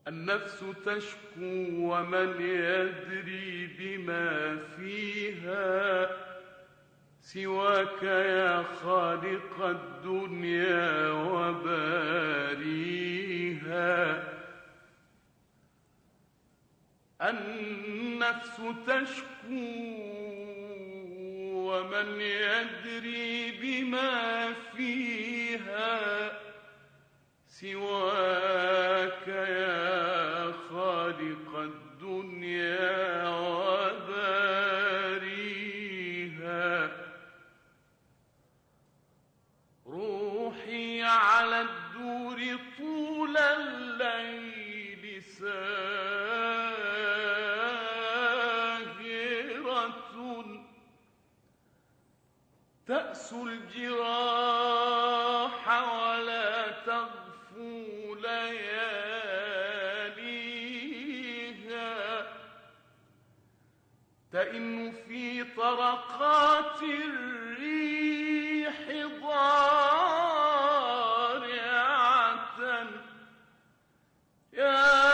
النفس تشكو ومن يدري بما فيها سواك يا خالق الدنيا وباريها. النفس تشكو ومن يدري بما فيها سواك يا خالق الدنيا وباريها. روحي على الدور طول الليل ساهرة تأسو الجراح ولا تغفو لياليها. تئن في طرقات الريح ضارعة يا